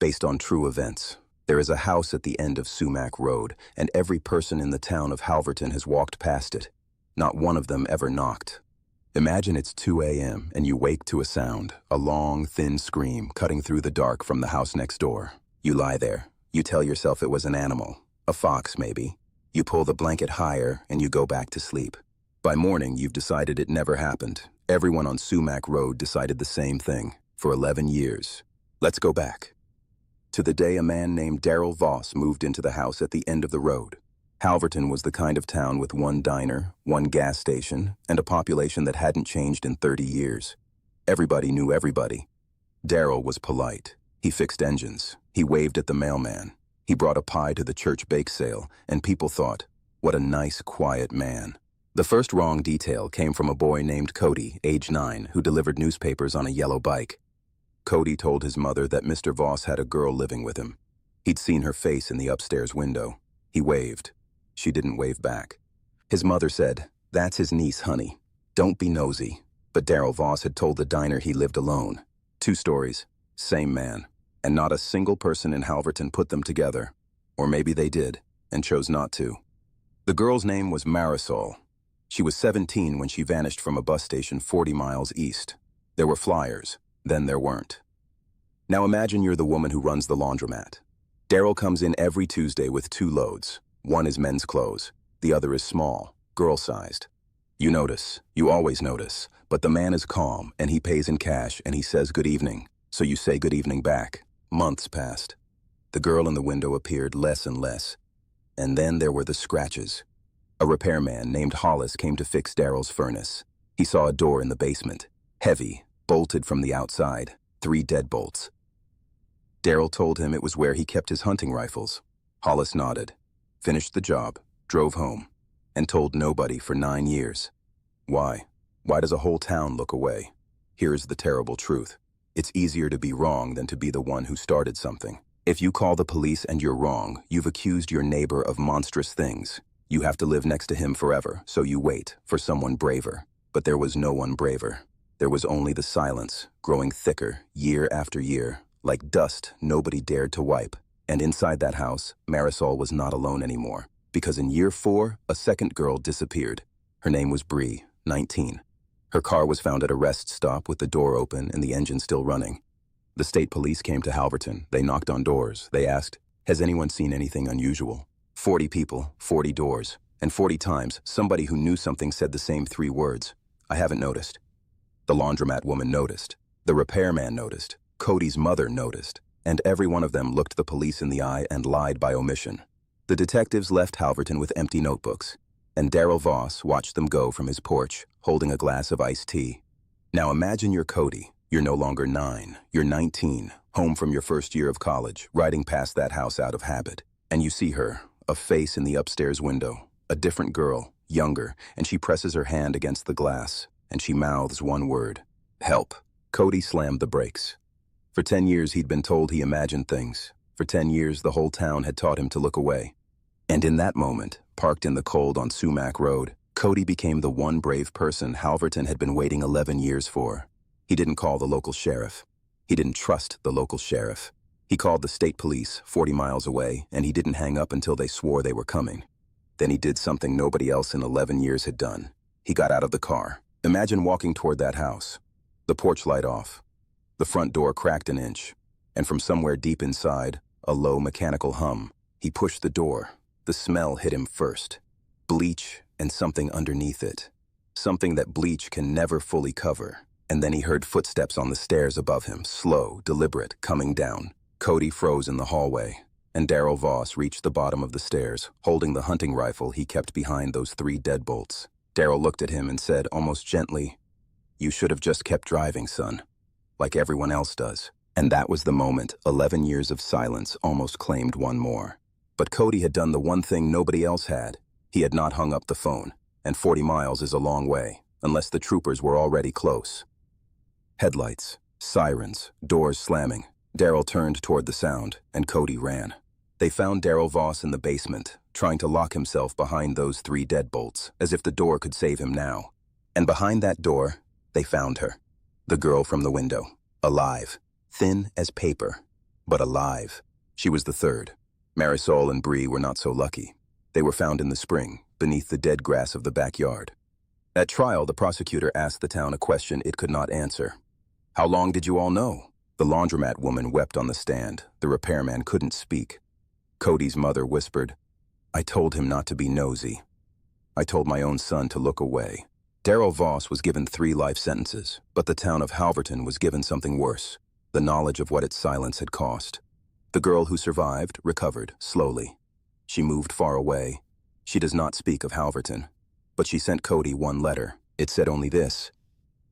based on true events. There is a house at the end of Sumac Road, and every person in the town of Halverton has walked past it. Not one of them ever knocked. Imagine it's 2 a.m. and you wake to a sound, a long, thin scream cutting through the dark from the house next door. You lie there. You tell yourself it was an animal, a fox maybe. You pull the blanket higher and you go back to sleep. By morning, you've decided it never happened. Everyone on Sumac Road decided the same thing, for 11 years. Let's go back to the day a man named Darrell Voss moved into the house at the end of the road. Halverton was the kind of town with one diner, one gas station, and a population that hadn't changed in 30 years. Everybody knew everybody. Darrell was polite. He fixed engines. He waved at the mailman. He brought a pie to the church bake sale, and people thought, what a nice, quiet man. The first wrong detail came from a boy named Cody, age 9, who delivered newspapers on a yellow bike. Cody told his mother that Mr. Voss had a girl living with him. He'd seen her face in the upstairs window. He waved. She didn't wave back. His mother said, "That's his niece, honey. Don't be nosy." But Darrell Voss had told the diner he lived alone. 2 stories, same man, and not a single person in Halverton put them together. Or maybe they did, and chose not to. The girl's name was Marisol. She was 17 when she vanished from a bus station 40 miles east. There were flyers, then there weren't. Now imagine you're the woman who runs the laundromat. Darrell comes in every Tuesday with 2 loads. One is men's clothes, the other is small, girl-sized. You notice, you always notice, but the man is calm and he pays in cash and he says good evening, so you say good evening back. Months passed. The girl in the window appeared less and less. And then there were the scratches. A repairman named Hollis came to fix Darrell's furnace. He saw a door in the basement, heavy, bolted from the outside, 3 deadbolts. Darrell told him it was where he kept his hunting rifles. Hollis nodded, finished the job, drove home, and told nobody for 9 years. Why? Why does a whole town look away? Here's the terrible truth. It's easier to be wrong than to be the one who started something. If you call the police and you're wrong, you've accused your neighbor of monstrous things. You have to live next to him forever, so you wait for someone braver. But there was no one braver. There was only the silence, growing thicker year after year, like dust nobody dared to wipe. And inside that house, Marisol was not alone anymore, because in year 4, a second girl disappeared. Her name was Bree, 19. Her car was found at a rest stop with the door open and the engine still running. The state police came to Halverton. They knocked on doors. They asked, "Has anyone seen anything unusual?" 40 people, 40 doors, and 40 times somebody who knew something said the same 3 words, "I haven't noticed." The laundromat woman noticed. The repairman noticed. Cody's mother noticed. And every one of them looked the police in the eye and lied by omission. The detectives left Halverton with empty notebooks, and Darrell Voss watched them go from his porch, holding a glass of iced tea. Now imagine you're Cody. You're no longer 9. You're 19, home from your first year of college, riding past that house out of habit. And you see her, a face in the upstairs window, a different girl, younger, and she presses her hand against the glass, and she mouths one word, "Help." Cody slammed the brakes. For 10 years he'd been told he imagined things. For 10 years the whole town had taught him to look away. And in that moment, parked in the cold on Sumac Road, Cody became the one brave person Halverton had been waiting 11 years for. He didn't call the local sheriff. He didn't trust the local sheriff. He called the state police 40 miles away, and he didn't hang up until they swore they were coming. Then he did something nobody else in 11 years had done. He got out of the car. Imagine walking toward that house. The porch light off. The front door cracked an inch, and from somewhere deep inside, a low mechanical hum. He pushed the door. The smell hit him first. Bleach and something underneath it. Something that bleach can never fully cover. And then he heard footsteps on the stairs above him, slow, deliberate, coming down. Cody froze in the hallway, and Darrell Voss reached the bottom of the stairs, holding the hunting rifle he kept behind those 3 deadbolts. Darrell looked at him and said almost gently, "You should have just kept driving, son. Like everyone else does." And that was the moment 11 years of silence almost claimed one more. But Cody had done the one thing nobody else had. He had not hung up the phone, and 40 miles is a long way, unless the troopers were already close. Headlights, sirens, doors slamming. Darrell turned toward the sound, and Cody ran. They found Darrell Voss in the basement, trying to lock himself behind those 3 deadbolts, as if the door could save him now. And behind that door, they found her. The girl from the window, alive, thin as paper. but alive. She was the third. Marisol and Bree were not so lucky. They were found in the spring, beneath the dead grass of the backyard. At trial, the prosecutor asked the town a question it could not answer. "How long did you all know?" The laundromat woman wept on the stand. The repairman couldn't speak. Cody's mother whispered, "I told him not to be nosy. I told my own son to look away." Darrell Voss was given 3 life sentences, but the town of Halverton was given something worse, the knowledge of what its silence had cost. The girl who survived recovered, slowly. She moved far away. She does not speak of Halverton, but she sent Cody one letter. It said only this: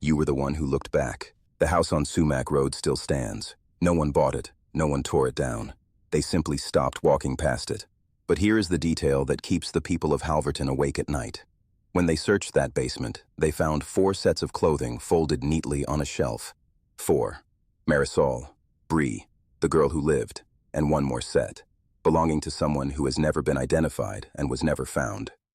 "You were the one who looked back." The house on Sumac Road still stands. No one bought it. No one tore it down. They simply stopped walking past it. But here is the detail that keeps the people of Halverton awake at night. When they searched that basement, they found 4 sets of clothing folded neatly on a shelf. 4. Marisol, Bree, the girl who lived, and 1 more set, belonging to someone who has never been identified and was never found.